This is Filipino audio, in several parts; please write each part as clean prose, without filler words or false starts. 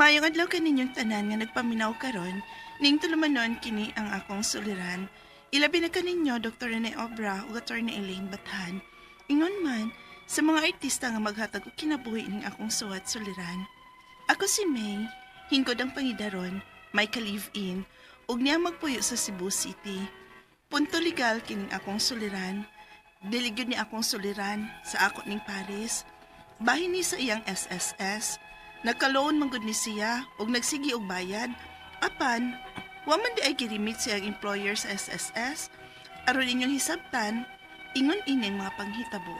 Maayong adlaw kaninyong tanan nga nagpaminaw karon, ning tulumanon kini ang akong suliran. Ilabi na kaninyo Dr. Rene Obra ug Attorney Elaine Bathan. Ingon man sa mga artista nga maghatag og kinabuhi ning akong suwat suliran. Ako si May, hingkod ang pangidaron, may ka-live-in ug niya magpuyo sa Cebu City. Punto legal kining akong suliran. Dili gyud ni akong suliran sa ako ning Paris. Bahin ni sa iyang SSS. Nagka-loan man gud ni siya ug nagsigi og bayad. Apan, wa man di ay girimit sa iyang employer sa SSS. Aron inyong hisabtan, ingon ining mga panghitabo.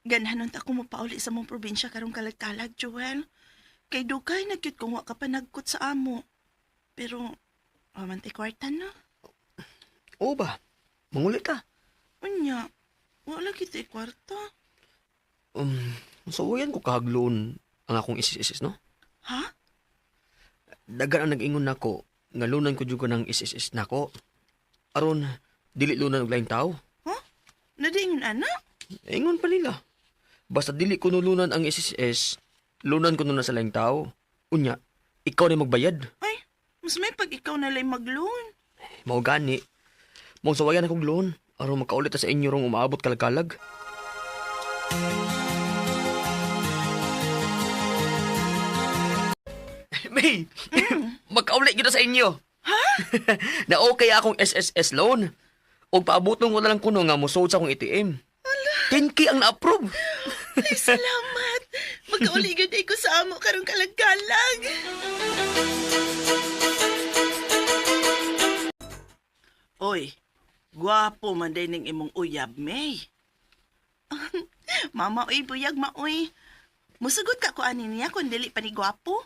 Ganahanon ta ako mopauli sa mong probinsya karong kalag-kalag, Joel. Kay dugay na gyud kung wa ka pa nagkot sa amo. Pero, amantay kwarta na. Oo ba? Mangulit ka. Unya, wala kita kwarta. Sawayan ko kahagloon ang akong isis-isis, no? Ha? Dagan ang nag-ingon nako, nga lunan ko juga ng isis-isis nako. Aron, dili lunan og laing tao. Ha? Nadingon ana? Ingon pa nila. Basta dili ko nulunan ang isis-is, lunan ko na sa laing tao. Unya, ikaw na magbayad. Ay, mas may pag ikaw na lang mag-loan. Mao gani. Mong sawayan akong loan, aron makaulit ta sa inyo rong umaabot kalkalag. May, makaulit kita sa inyo. Ha? Na okay akong SSS loan. O paabuton ko na lang kuno nga musod sa akong ATM. 10K ang na-approve. Ay, salamat. Magkauligod ay ko sa amo karong kalag-kalag. Oy, gwapo man din ning imong uyab, May. Mama, oy, buyag, maoy. Musugot ka ko ani niya kung dili pa ni gwapo.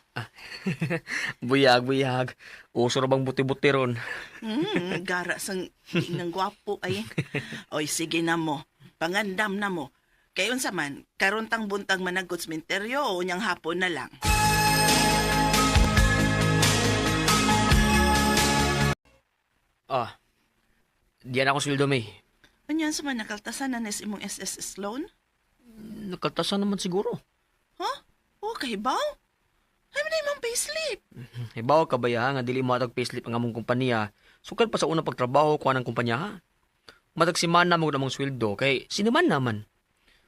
Buyag, buyag. Uso ra bang buti-buti ron. Gara sang ng gwapo ay. Oy, sige na mo. Pangandam na mo. Kayon sa man, karon tang buntang managot sa menteryo o unyang hapon na lang. Diyan ako sweldo, May. Unyan sa man nakaltasan na nes imong SSS loan? Nakaltasan naman siguro. Ha? O, kahibaw? Ay, man na imong payslip. Ibaw ka ba ya, nga dili mo atag payslip ang among kumpanya. Sukad pa sa unang pagtrabaho ko ng kumpanya, ha? Matag simana mo namang sweldo, kay siniman naman.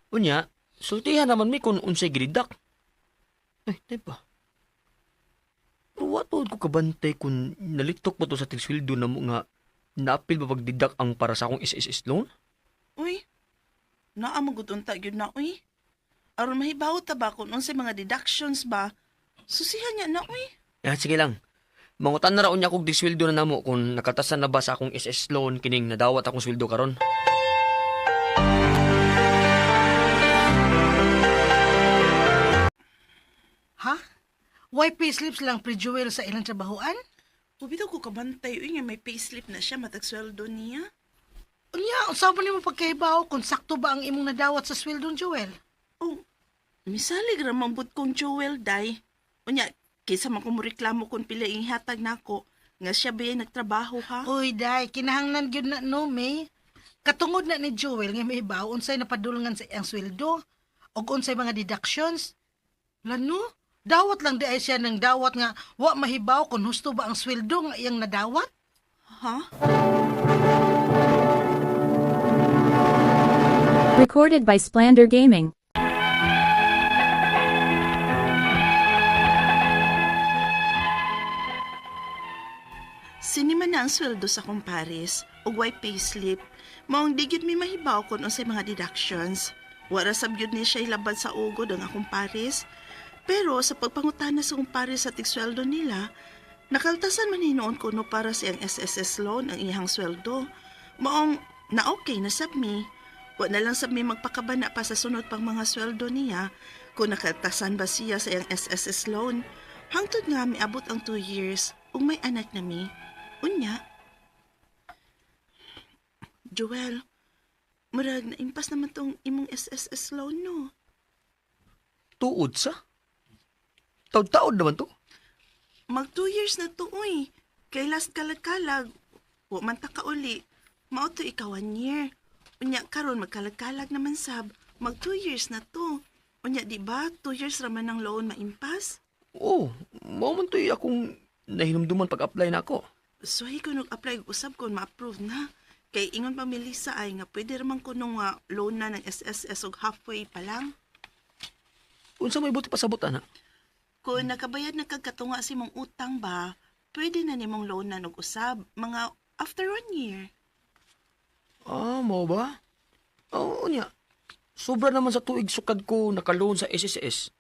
Unya, sultihan naman mi kung unsay giridak. Ay, diba? Pero watod ko kabantay kung nalitok mo to sa tigsweldo na mo nga naapil ba pagdidak ang para sa akong SSS loan? Uy, naamagod unta yun na, uy. Aron mahibaw ta ba kung unsay mga deductions ba? Susihan niya na, uy. Sige lang. Mangutan na raon niya kong disweldo na namo kung nakatasan na ba sa akong SS loan kining nadawat akong sweldo karon. Ha? Why payslips lang pre-jewel sa ilang trabahoan? Bubitaw ko kabantay, uy, nga may payslip na siya, matag sweldo niya. Unya, unsa pa nimo pagkahibaw kung sakto ba ang imong nadawat sa sweldong Joel? Oh, misalig ramambot kong Joel, day. Unya, kaysa man kung reklamo kung pila ihatag nako nga siya ba nagtrabaho, ha? Uy, day, kinahanglan gyud na no, May. Katungod na ni Joel nga mahibaw unsay napadulungan sa iyang sweldo ug unsay mga deductions. Lano, dawat lang di ay siya ng dawat nga wa mahibaw kung husto ba ang sweldo nga iyang nadawat? Ha? Recorded by Splander Gaming. Sinima na ang sweldo sa kumpares, ug way payslip, maong digit mi mahibaw kung unsay mga deductions. Wara sabyod ni siya ilabad sa ugod ang akong pares, pero sa pagpangutana sa kumpares sa tigsweldo nila, nakaltasan man hinoon ko no para sa iyang SSS loan ang iyang sweldo. Maong na okay na sabmi. Wa na lang sabmi magpakabana pa sa sunod pang mga sweldo niya kung nakaltasan ba siya sa iyang SSS loan. Hangtod nga miabot ang 2 years ug may anak na mi. Unya. Joel, murag na impas naman tong imong SSS loan, no? Tuod sa? Taod-taod naman to. Mag 2 years na to, uy. Kay last kalag-kalag, Wa man ta ka uli. Mao to ikaw 1 year. Unya karon magkalag-kalag naman sab. Mag 2 years na to. Unya di ba 2 years raman ang loan maimpas? Oo, mao man to'y akong nahinumduman pag-apply na ako. So ko nag-apply og usab kon ma-approve na. Kay ingon pa mi Lisa ay nga pwede raman ko nung loan na ng SSS og halfway pa lang. Unsa may buti pasabot, ana? Kung nakabayad na kag katunga si mong utang ba, pwede na nimong loan na og usab mga after 1 year. Ah, mao ba? Oo niya. Sobra naman sa tuig sukad ko naka-loan sa SSS.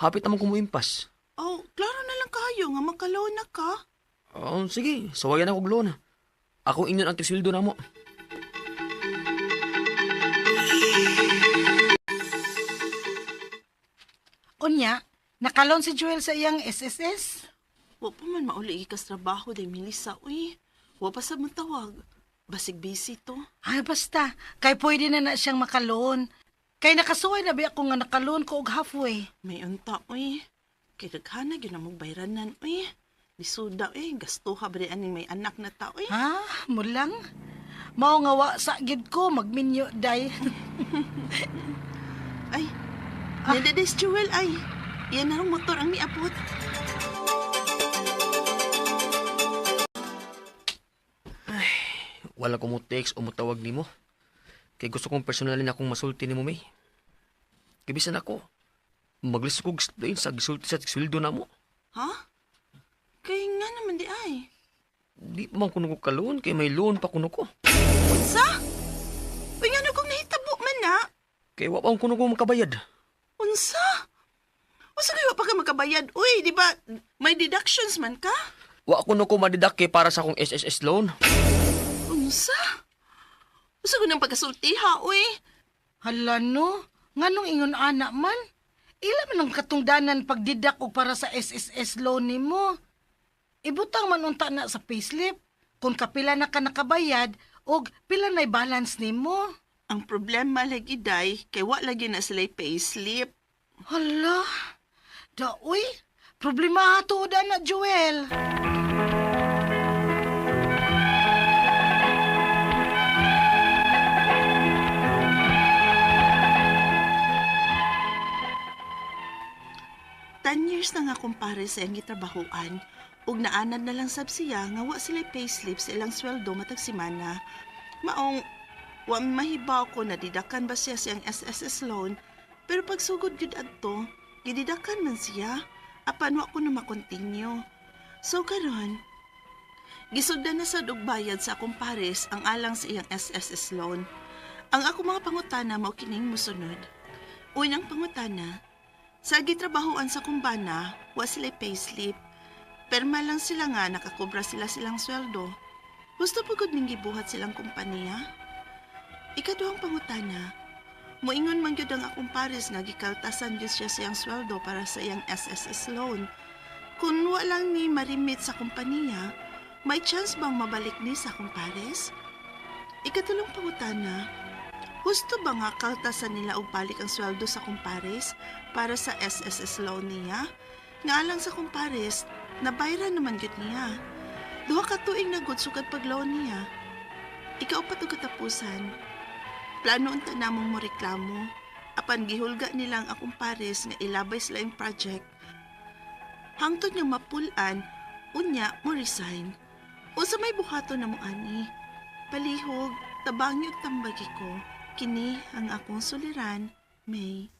Hapit naman ko muimpas. Oh, klaro na lang kayo nga magka-loan na ka. Sige, sawayan ako og loan. Ako inyon ang tisildo na mo. Unya, nakalon si Joel sa iyang SSS? Wa pa man mauli ikas trabaho day Melissa, uy. Wa pa sa tawag. Basig busy to. Ay, basta. Kay pwede na siyang makaloon. Kay nakasuway na ba ako nga nakaloon ko og halfway. May unta, uy. Kay daghana gyud na mong bayranan, uy. Lisuda, uy. Gastuha ba di aning may anak na ta, uy. Ha? Mulang? Mao nga wa sa gid ko magminyo day. Ay, nadades Jewel, ay. Yan na ang motor ang miabot. Wala ko mo text o mo tawag nimo. Kay gusto kong personalin akong masulti nimo, May. Kibisan ako. Maglis ko explain sa gisulti sa sweldo na mo. Ha? Kay nga naman di ay. Di pa man kuno ko ka-loan kay may loan pa kuno ko. Unsa? Uy, nga kung nahitabo man na. Kay wa pa kuno ko makabayad. Unsa? Unsa kayo pa ka makabayad? Uy, di ba may deductions man ka? Wa kuno ko madidak kay para sa akong SSS loan. Unsa? Unsa ko nang pagkasultiha, uy? Hala no, nganong ingon ana man? Ila man ang katungdanan pagdidak og para sa SSS loan nimo. Ibutang man unta na sa payslip kung kapila na ka nakabayad og pila na'y balance nimo. Ang problema lagi day, kay wa lagi na sila payslip. Hala, daoy, problema ato da na Joel. Years na nga kumpare sa iyang gitrabahoan, ug naanad na lang sab siya nga wa sila payslip sa ilang sweldo matag semana. Maong, wa mahibaw ko na didakan ba siya sa iyang SSS loan, pero pag sugod gyud adto, gididakan man siya, apan wa ko na makontinue. So karon, gisugdan na sa bayad sa akong pares ang alang sa iyang SSS loan. Ang ako mga pangutana mao kining mosunod. Unang pangutana, sa gitrabahoan sa kumbana, wa sila payslip. Perma lang sila nga nakakobra sila silang sweldo. Gusto pagod ning gibuhat silang kumpanya. Ikaduhang pangutana, moingon man gyud ang akong pares nga gikaltasan gyud siya siyang sweldo para sa iyang SSS loan. Kung wa lang ni marimit sa kumpanya, may chance bang mabalik ni sa akong pares? Ikatulong pangutana, gusto ba nga kaltasan nila og balik ang sweldo sa kumpares para sa SSS loan niya? Nga lang sa kumpares, nabayran naman gud niya. Duha ka tuig na gud sugad pag-loan niya. Ikaw pa to katapusan. Plano unta namong mo reklamo. Apan gihulga nilang akong pares nga ilabay sila yung project. Hangtod nga mapulan, unya mo resign. O sa may buhato na mo ani. Palihog, tabangi ug tambagi ko. Kini ang akong suliran, May.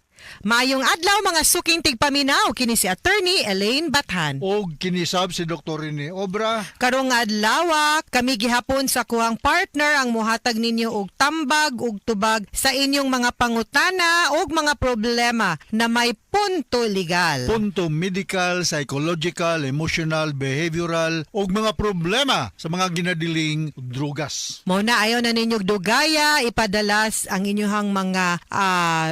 Maayong adlaw mga suking tigpaminaw kini si Attorney Elaine Bathan. Og kinisab si Dr. Rene Obra. Karong adlaw kami gihapon sa kuhang partner ang muhatag ninyo og tambag ug tubag sa inyong mga pangutana ug mga problema na may punto legal. Punto medical, psychological, emotional, behavioral og mga problema sa mga ginadiling drugas. Mo na ayo na ninyong dugaya ipadalas ang inyong mga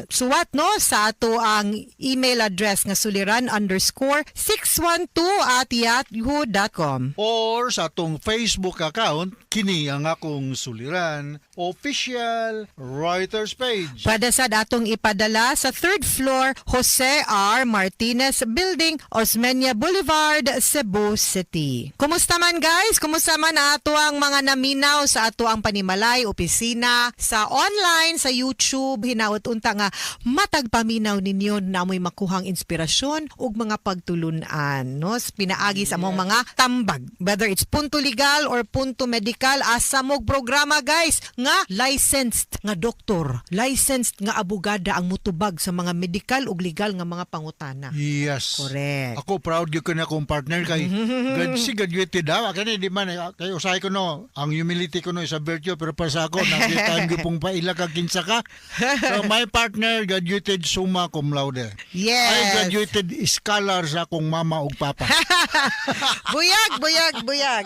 suwat no sa ato ang email address nga suliran_612@yahoo.com. Or sa atong Facebook account, kini ang akong suliran. official Reuters page. Pwede sa datong ipadala sa 3rd floor Jose R. Martinez Building, Osmeña Boulevard, Cebu City. Kumusta man guys? Kumusta man ato ang mga naminaw sa ato ang panimalay, opisina, sa online, sa YouTube, hinaot unta nga matag paminaw ninyo na mo'y makuhang inspirasyon ug mga pagtulunan, no? Pinaagi sa among mga tambag. Whether it's punto legal or punto medical, asa mog programa guys nga licensed nga doktor, licensed nga abogada ang mutubag sa mga medical ug legal nga mga pangutana. Yes. Correct. Ako proud gyud ko na akong partner kay graduated daw. Kani di man kay usay ko no, ang humility ko no is a virtue pero para sa ako nakita ko pong paila ka kinsa ka. So my partner graduated summa cum laude. Yes. I graduated scholar sa akong mama ug papa.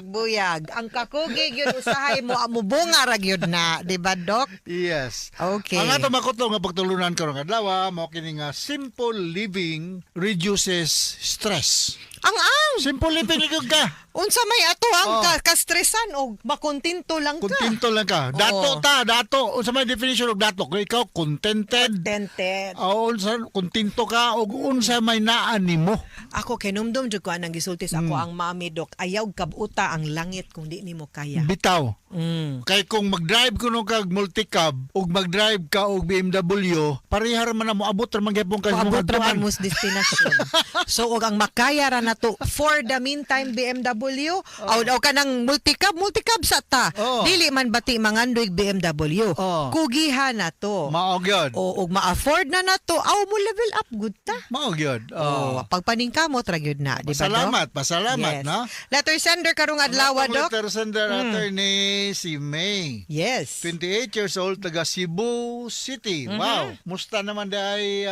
buyag. Ang kakugig yun usahay mo amubunga ra gyud na, di ba, Doc? Yes. Okay. Ang ato makuto nga pagtulunan karong adlaw mao kini nga simple living reduces stress. Ang Simple living ligod ka. unsa may ato ang Oh. kastresan og makontento lang ka. Kontento lang ka. Dato. Unsa may definition og dato? Kung ikaw contented, Contented. unsa kontento ka og unsa may naan nimo. Ako kinumdum jud ko anang gisulti sa ako ang mami, Doc. Ayaw kabuta ang langit kung di nimo kaya. Bitaw. Mm. Kay kung mag-drive kuno kag multicab ug mag-drive ka og BMW, parehar man na mo abot ra man gyapon ka Paabot ra man mo. mos destinasyon. So og ang makaya ra nato for the meantime BMW, aw ka nang multicab sa ta. Oh. Dili man bati mangandoy BMW. Oh. Kugihan na to. Mao gyud. O og ma-afford na nato, aw mo level up good ta. Mao gyud. Oh, pagpaningkamot ra gyud na, di ba? Doc? Pasalamat Yes. na. Letter sender karong adlaw, Ang Doc. letter sender attorney si May. Yes. 28 years old, taga Cebu City. Wow. Musta naman dahil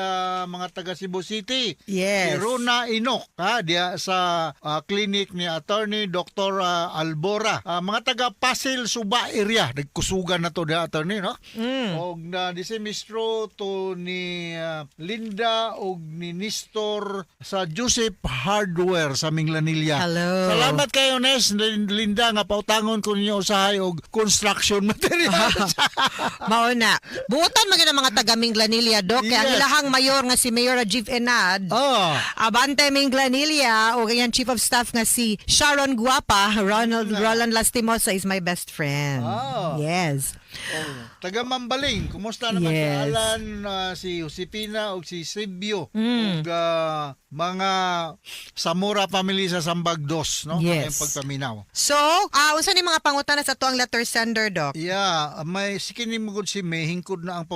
mga taga Cebu City? Yes. Si Rona Inok, diya sa clinic ni attorney Dr. Albora. Mga taga Pasil, Suba area. Nagkusugan na to diya attorney, no? Og na disemistro to ni Linda og ni Nestor sa Joseph Hardware sa Minglanilla. Hello. Salamat kayo, Nes, Linda, nga pautangon ko ninyo usahay og construction materials. Mauna. Buotan man gyud ang mga taga Minglanilla, Doc. Kaya ang Yes. ilahang mayor nga si Mayor Rajiv Enad. Oh. Abante Minglanilla o ganyan chief of staff nga si Sharon Guapa, Roland Lastimosa is my best friend. Oh. Yes. Taga Mambaling, kumusta naman Yes. sa Alan, si Josepina o si Sibio ug Mm. mga Samura family sa Sambag 2, no? Yes. Ang pagpaminaw. So, unsa ni mga pangutana sa to ang letter sender, Doc? Yeah, may sikini mo gud si May hingkod na ang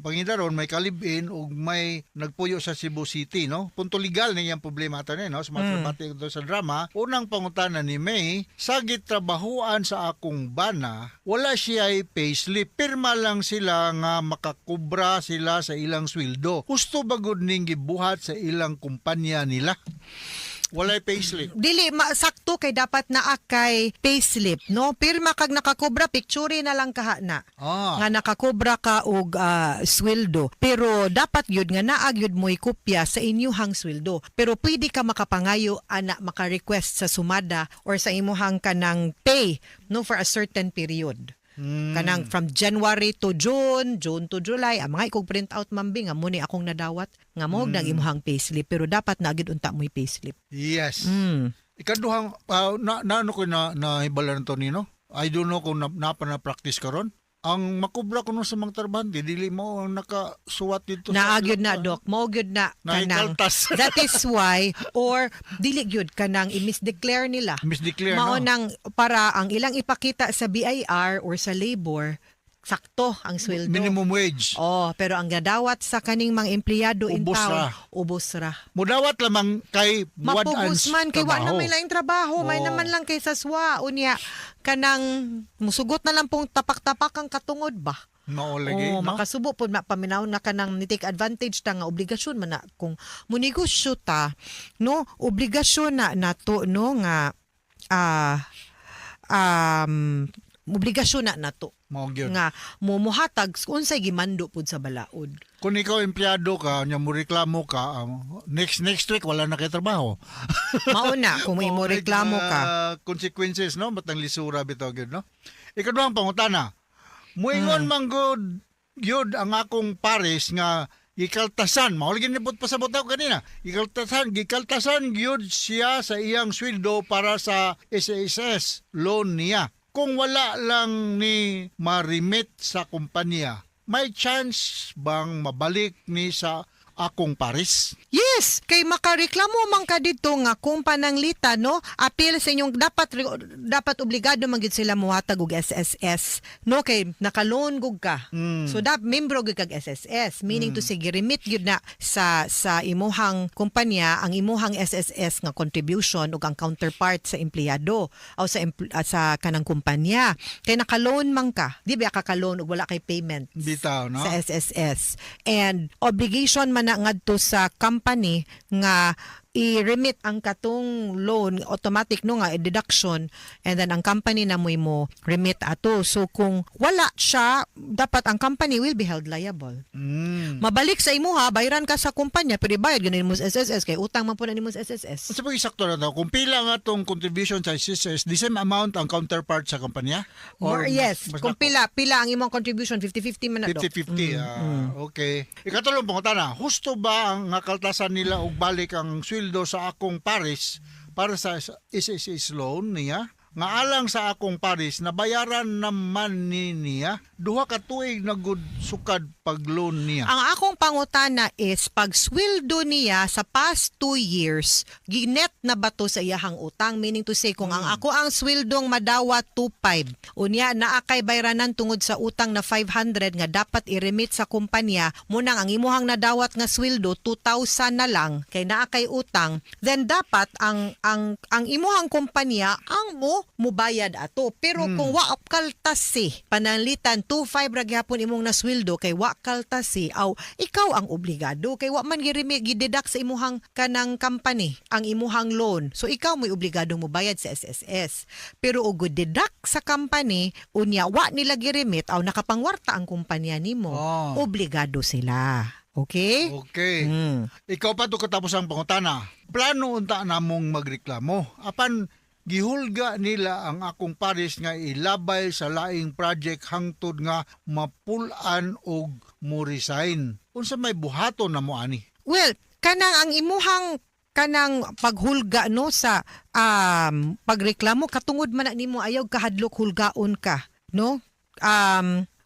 pangidaron may kalibin ug may nagpuyo sa Cebu City, no? Punto legal na iyang problema ato no? Sa mga ito sa drama. Unang pangutana ni May, sa gitrabahuan sa akong bana, wala siya ay payslip. Pirma lang sila nga makakubra sila sa ilang sweldo. Gusto ba gud ning gibuhat sa ilang kumpanya nila? Walay payslip. Dili sakto kay dapat naa kay payslip, no? Pirma kag nakakobra picture na lang kaha na. Nga nakakobra ka og sweldo. Pero dapat yun nga naa gyud mo'y kopya sa inyuhang sweldo. Pero pwede ka makapangayo ana maka-request sa sumada or sa imuhang kanang pay, no, for a certain period. Kanang from January to June, June to July, ang mga ikog print out mambing, amo ni akong nadawat nga mo nang imuhang payslip, pero dapat na agad unta mo'y payslip. Yes. Mm. Ikaduhang ano ko na hibalan to nino. I don't know kung na practice karon. Ang makubra ko no sa mga trabahante dili mo ang nakasuwat dito Naagyod na, Doc. Mo gyud na kanang. Naikaltas. That is why or dili gyud kanang i-misdeclare nila. Misdeclare Mao no. nang para ang ilang ipakita sa BIR or sa labor sakto ang sweldo. Minimum wage. Oh, pero ang gadawat sa kaning mga empleyado in Ubos town, ra. ubos ra. Mudawat lamang kay Mapugos man kay wa na trabaho. may laing trabaho, may Oo. naman lang kay saswa unya kanang musugot na lang pong tapak-tapak ang katungod ba. Mao lagi, no? Makasubo po paminaw na kanang ni-take advantage ta nga obligasyon man na kung munegosyo ta, no, obligasyon na nato no nga obligasyon na nato Mao gyud. nga muhatag unsay gimando pud sa balaod. Kung ikaw empleyado ka, nya mo reklamo ka, next week wala na kay trabaho. Mauna kung may mo reklamo ka. Consequences no, batang lisura bitaw gyud no. Ikaduhang pangutana. Muingon man good yun ang akong pares nga gikaltasan. Mauli ginipot pasabot ako kanina. Gikaltasan yun siya sa iyang sweldo para sa SSS loan niya. Kung wala lang ni ma-remit sa kumpanya, may chance bang mabalik ni sa akong pares? Yes, kay makareklamo man ka dito nga kung pananglitan no, appeal sa inyong dapat obligado man gyud sila muhatag og SSS no kay naka-loan gug ka. So membro gud kag SSS, meaning to say giremit gyud na sa imuhang kumpanya ang imuhang SSS nga contribution ug ang counterpart sa empleyado o sa kanang kumpanya. Kay naka-loan man ka, di ba ka-loan ug wala kay payment Bitaw, no? sa SSS. And obligation man na ngadto sa company nga i-remit ang katong loan automatic no nga deduction, and then ang company na mo remit ato. So kung wala siya, dapat ang company will be held liable. Mabalik sa imuha, bayaran ka sa kumpanya pero bayad ganin mo sa SSS kay utang man po na nimo sa SSS. Sa pag-isakto na daw, kung pila nga tong contribution sa SSS, the same amount ang counterpart sa kumpanya? Yes, mas kung pila ang imong contribution 50-50 man na do. 50-50. Okay. Ikatulong pong tana, husto ba ang nakaltasan nila og balik ang sweldo sa akong pares para sa SSS loan niya? Nga alang sa akong pares, nabayaran naman niya, duha ka tuig na gud sukad pag-loan niya. Ang akong pangutana is pag sweldo niya sa past 2 years, ginet na ba to sa iyahang utang? Meaning to say, kung ang ako ang sweldong madawa 2.5, unya naakay bayranan tungod sa utang na 500 nga dapat i-remit sa kumpanya, munang ang imuhang nadawat nga sweldo 2,000 na lang kay naakay utang, then dapat ang imuhang kumpanya ang mubayad ato. Pero kung wa kaltasi pananlitan 2.5 ra gyapon imong nasweldo kay wa kaltasi, aw ikaw ang obligado kay wa man gideduct sa imuhang kanang company ang imuhang loan. So ikaw may obligado mo bayad sa SSS. Pero og deduct sa company unya wa nila giremit aw nakapangwarta ang kumpanya nimo, obligado sila. Okay? Okay. Ikaw pa to katapos ang pangutana. Plano unta namong magreklamo. Apan gihulga nila ang akong pares nga ilabay sa laing project hangtod nga mapulan og mo resign. Unsa may buhaton na mo ani? Well, kanang ang imuhang kanang paghulga no sa pagreklamo katungod man na nimo ayaw kahadlok hulgaon ka, no?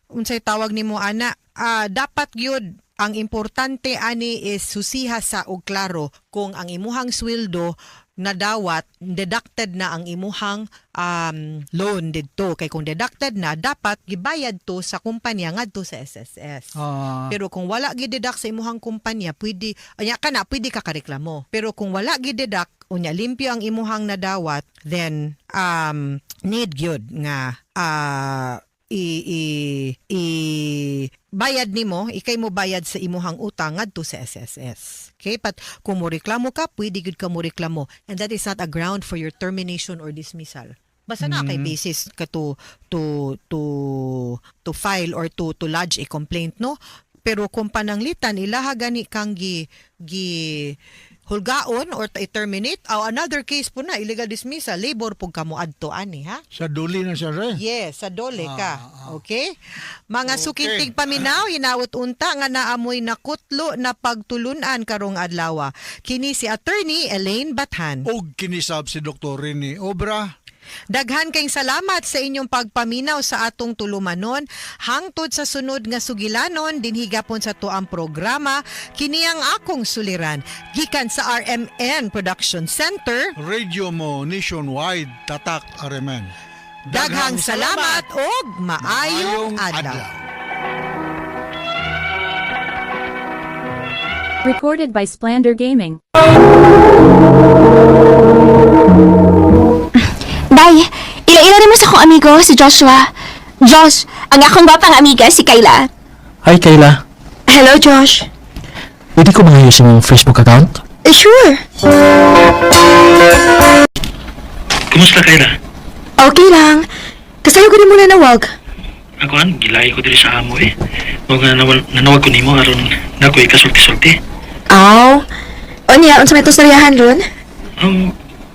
Unsay tawag nimo ana? Dapat gyud ang importante ani is susiha sa og klaro kung ang imuhang sweldo nadawat, deducted na ang imuhang loan didto. Kay kung deducted na, dapat gibayad to sa kumpanya ngadto sa SSS. Pero kung wala gideduct sa imuhang kumpanya, pwede ka kareklamo. Pero kung wala gideduct, unya limpyo ang imuhang nadawat, then need gyud nga bayad nimo, ikay mo bayad sa imuhang utang ngadto sa SSS. Okay, but kung mo reklamo ka, pwede gud ka mo reklamo, and that is not a ground for your termination or dismissal. Basta na kay basis ka to file or to lodge a complaint, no? Pero kung pananglitan ilaha gani kang gi hulgaon or i-terminate, another case po na, illegal dismissal, labor po ka mo adto ani, ha? Sa duli na siya rin. Yes, sa dole ka. Okay? Mga sukintig paminaw, hinawot unta nga naamoy nakutlo na pagtulunan karong adlaw. Kini si Attorney Elaine Bathan. Og kinisab si Dr. Rene Obra. Daghan kayong salamat sa inyong pagpaminaw sa atong tulumanon. Hangtod sa sunod nga sugilanon, dinhigapon sa tuang programa, kini ang akong suliran. Gikan sa RMN Production Center. Radio mo nationwide, tatak RMN. Daghang salamat og maayong adlaw. Recorded by Splander Gaming. Day, ila-ila rin mo sa akong amigo, si Joshua. Josh, ang akong batang amiga, si Kayla. Hi, Kayla. Hello, Josh. Pwede ko mga sa mong Facebook account? Sure. Kumusta, Kayla? Okay lang. Kasayo ko din muna nawag. Ako gilay ko diri sa amo eh. Huwag nanawag ko nimo aron na ko'y kasulti-sulti. Aw. O niya, unsa may tosaryahan ron?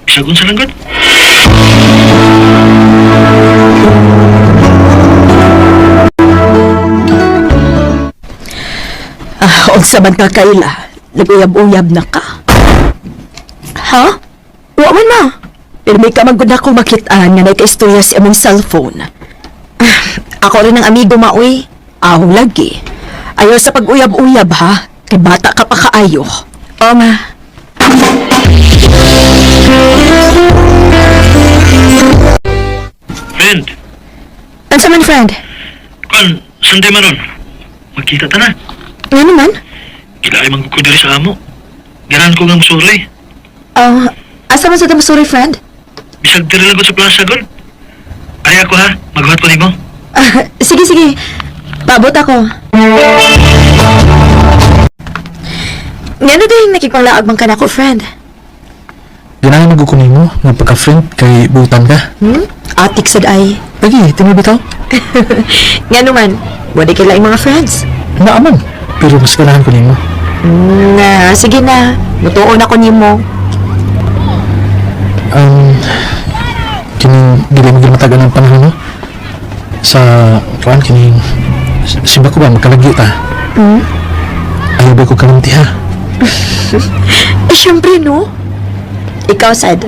Sagun sa langgot? Og sa man ka, Kayla, nag-uyab-uyab na ka. Ha? Wa man ma. Pero may kamagod ako makitaan nga nagka-istorya sa among cellphone. Ako rin ang amigo maoy. Ahong lagi. Ayaw sa pag-uyab-uyab ha. Kay bata ka pa kaayo. O ma. Friend, Unsa man, friend? kan, Sunday man nun. Magkita ta na. Nga naman? Gilaay man ko diri sa amo. Ganan ko nga musuri. Asa man sa tamo, sorry, friend? Bisag diri lang ko sa plaza gon. Ay ako ha, maghuhat ko nimo. Sige. Paabot ako. Nga na din nakikipanglaag man ka na ko, friend. Ganahan magkukunin mo ng pagka-friend kay butan ka. Atik sad ay. Lagi, tinubitaw. Nga naman, wala kayo lang mga friends. Naaman. Pero mas ganahan ko mo. Sige na. Mutuon ako nimo. Kining dili mo matagal ng panahon no? Sa kuan kining simba ko ba magkalagi ta? Ayaw ba ko kalimti ha? Siyempre, no? Ikaw, sad.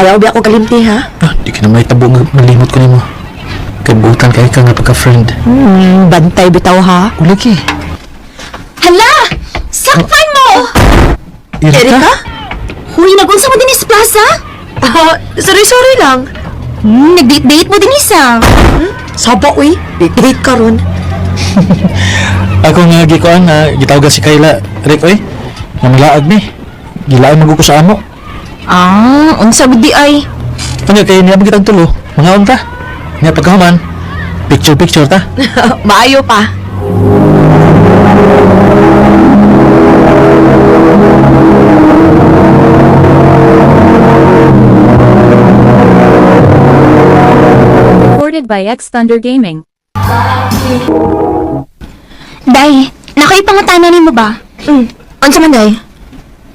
Ayaw ba ako kalimti, ha? Di ka na may tabo nga nalimot ko nimo. Kay butan kay ka nga pagka-friend. Bantay bitaw, ha? Ulagi. Hala! Sakpan mo! Erika? Huy, nagunsa mo din sa plaza? Sorry lang. Nag-date mo din isa. Saba, uy. Date ka ron. Ako nga gikuan na gitawag si Kayla. Rick, oy. Namalaag ni. Gilaan maguko sa amo. Unsa budi ay? Kanya kay niya magitag tulo. Mga unta. Nga pagkahuman. Picture ta. Maayo pa. Recorded by X Thunder Gaming. Day, nakaipangutana ni mo ba? Unsa man, Day?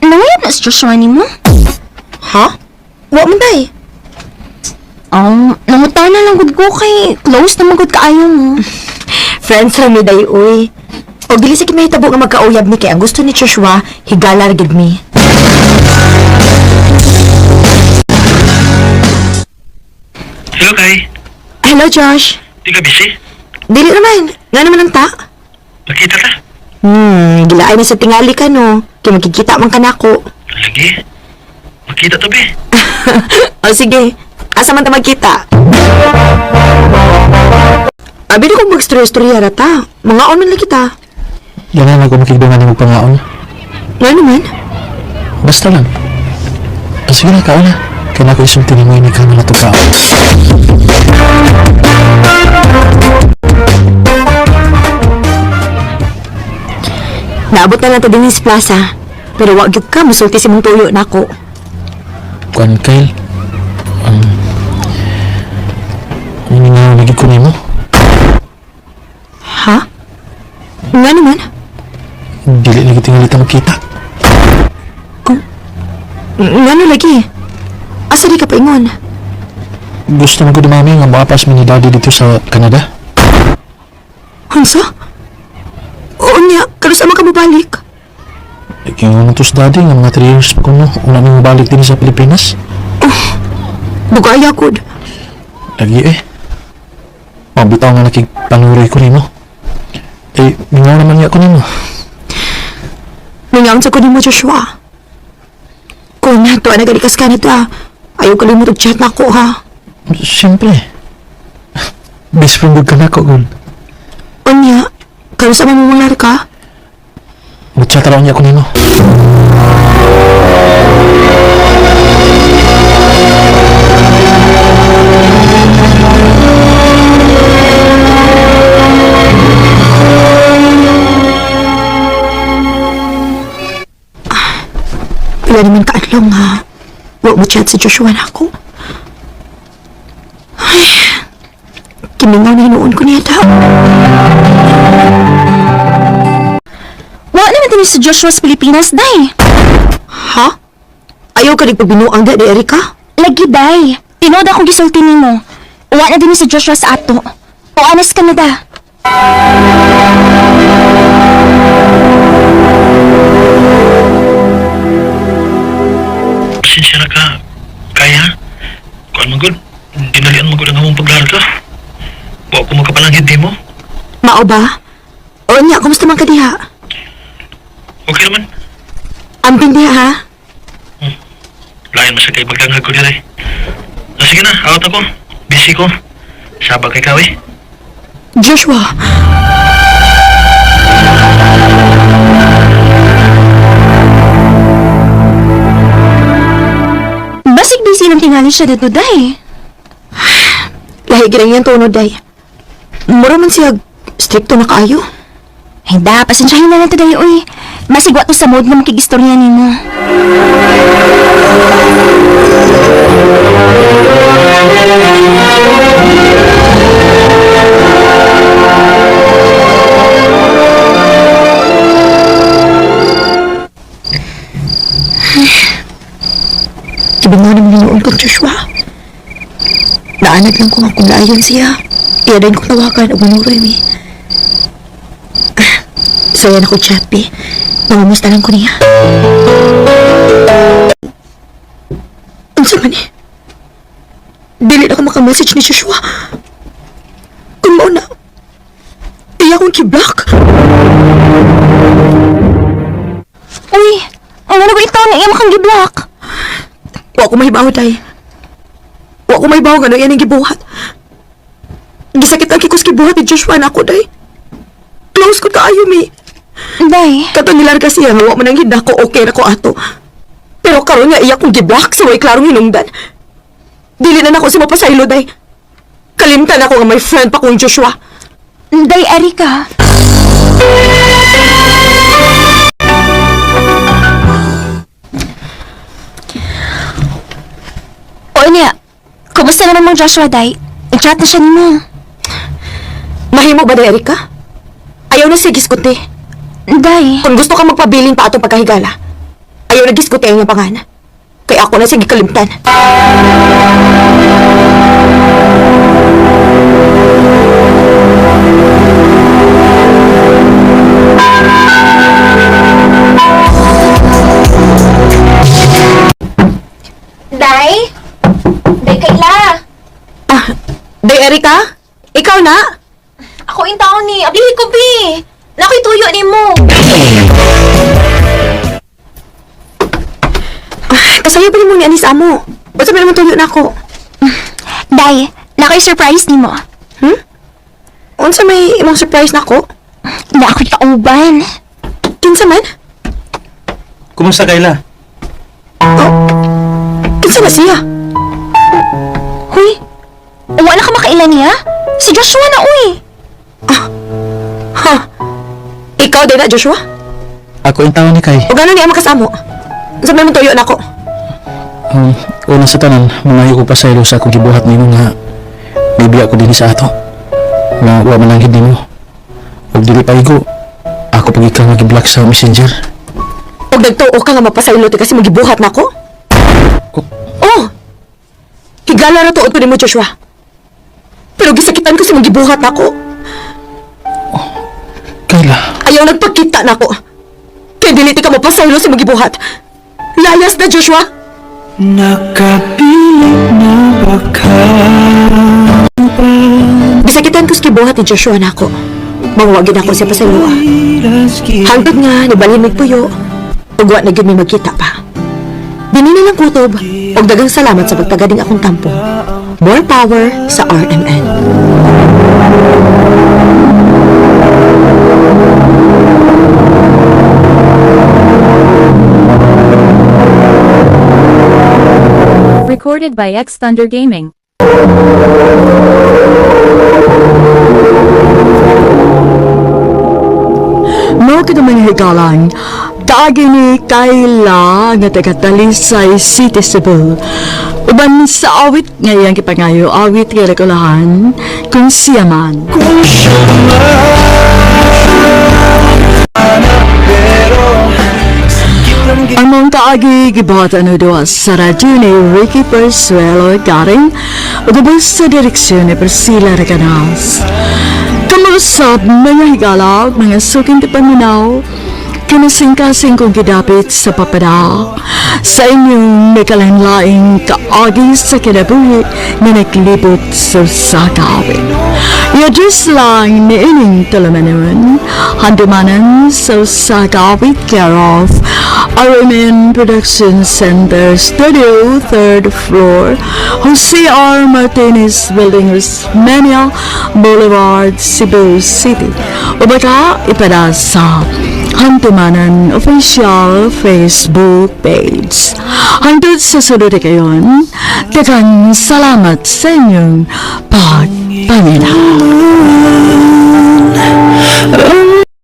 Nangayap na si Joshua ni mo? Ha? Wa man, Day. Nangutana lang gud ko kay close na magud kaayo mo. Friends ra mi, Day, uy. O dili sa may tabo nga magkauyab ni kay ang gusto ni Joshua, higala ra gid mi. Hello kay. Hello, Josh. Di ka busy? Dili naman. Nga naman ang ta. Magkita ta. Gilaay na sa tingali ka, no? Kaya magkikita man ka na ako. Lagi. Magkita to be. O sige, asa man ta magkita? Abi na kong mag-story-storya na ta. Mga on man lang kita. Ganahan ako makigdungan ng pangaon. Nga naman? Basta lang. Sige na, kao na. Kaya ako isulti ni mo yung ikaw na itong kao. Naabot na lang ta din sa plaza. Pero wag gyud ka, musulti si mong tuyo na ako. Kuan, Kyle. Hindi nga nagig ko mo. Ha? Nga naman? Dili lagi tinggal kita makita. Nga na lagi? Asa di ka paingon? Gusto mo ko dumami nga maapas mo ni daddy dito sa Canada? Hansa? Oo niya, karos ama ka mabalik. Yung utos daddy nga mga 3 years pa ko no. Una nang balik din sa Pilipinas. Bugaya kud. Lagi Mabitaw nga nakipanguri ko nimo. Mingaw naman niya ko nimo. Mingaw sa ko ni mo, Joshua. Kung nato, nagalikas ka nito, ayaw kalimut og chat na ako, ha? Siyempre. Best friend ka na ko, Gun. Unya, karos ama mo mangar ka? Mag-chat raw niya ko nimo. Wala naman kaadlong nga. Huwag mo chat si Joshua na ako. Ay, kimingaw na hinuon ko niya daw. Wala naman din si Joshua sa Pilipinas, day. Ha? Ayaw ka rin pagbinuang da, Erika? Lagi, day. Tinood akong gisulti ni mo. Wala na din si Joshua sa ato. O anas ka na da. Mao ba? O niya, kumusta man ka diha? Okay naman. Amping diha ha? Layan mo sa kay magdanghag ko dito eh. Sige na, out ako. Busy ko. Sabag kay Kawi. Joshua. Basig busy nang tingali siya dito, day. Lahi ginang yan tono, day. Mura man siya stricto na kaayo. Ay da, pasensyahin na lang ito, day, uy. Basig wa to sa mood na makigistorya ni mo. Ibingo naman ninuon ko, Joshua. Naanad lang ko nga kung laayon siya. Iya din ko tawakan o manuroy mi. So yan ako, Chappy. Nangamusta lang ko niya. Ang sama ni. Dili na ako makamessage ni Joshua. Kung mauna, iya akong kiblock. Uy, ang ano ba ito na iya makang giblock? Wa ko mahibaw, day. Wa ko mahibaw nga na yan ang gibuhat. Gisakit ang kikos gibuhat ni Joshua na ako, day. Close ko kaayo, mi. Day, Kato nilarga siya nga wa man ang hinda ko okay na ko ato. Pero karon nga iya kong giblock sa way klarong hinungdan. Dili na nako si mapasaylo, day. Kalimtan ako nga may friend pa kong Joshua. day, Erika. O niya, kumusta naman mong Joshua, day? I-chat na siya ni mo. Mahimo ba, day, Erika? Ayaw na siya giskuti. Day, Kung gusto ka magpabiling pa atong pagkahigala, ayaw na giskuti ang iyang pangan. Kaya ako na siya gikalimtan. Day? Day, Kayla. Day, Erika? Ikaw na? Ako in taon ni. Ablihi ko, bi. Nakoy tuyo ni mo. Kasayo pa ni mo ni Anis Amo. Ba't sabi naman tuyo na ako? Day, nakoy surprise ni mo. Unsa may imong surprise na ako? Na ako'y kauban. Kinsa man? Kumusta, Kayla? Kinsa na siya? Huy, wala ka makailan niya? Si Joshua na, uy. Ha? Ikaw din na, Joshua? Ako yung tao ni Kay. O gano'n niya makasamo? Sabi mo tuyo na ako. Una sa tanan, mangayo ko pa sa ilo sa akong gibuhat nimo nga bibiya ko din sa ato. Nga wa man lang gid nimo. Og dili paigo. Ako pag ikaw nag-block sa messenger. Og nagtuo ka nga mapasaylo ti kasi magibuhat na ako? Oh! Higala na tuod ko ni mo, Joshua. Pero gisakitan ko sa magibuhat na ako. Kayla, Ayaw nagpagkita na ako. Kaya dili ti ka mapasaylo sa magibuhat. Layas na, Joshua! Nakapilit na baka Gisakitan ko sa gibuhat ni Joshua na ako. Mawagin ako siya pasayloa. Hangtod nga, nibalhin may puyo. Ugwa na gyud may magkita pa. Dinina lang kutob. Og dagang salamat sa pagtagading akong tampo. More power sa RMN. Recorded by X Thunder Gaming. Mga kadamang higalang, kaagi ni Kayla nga taga-Talisay City, Cebu. Uban sa awit ngayang kipangayo, awit kaya kulahan, kung siya man. Among kaagi gibata no doa sa radyo ni Ricky Persuelo garing ugubos sa direksyon ni Priscilla Recanas. Kamusta mga higala, mga suking tipaminaw, Kinasing-kasing kong gidapit sa papada sa inyong may kalanlaing kaagi sa kinabuhi na naglibot sa sakawin. Ya Diyos lang ni ining tulamanon, handumanan sa sakawit care of RMN Production Center Studio, 3rd floor, Jose R. Martinez Building, Osmeña Boulevard, Cebu City. O baka ipada sa Hantumanan Official Facebook page. Hangtod sa sunod na kayon, daghang salamat sa inyong pagpangina.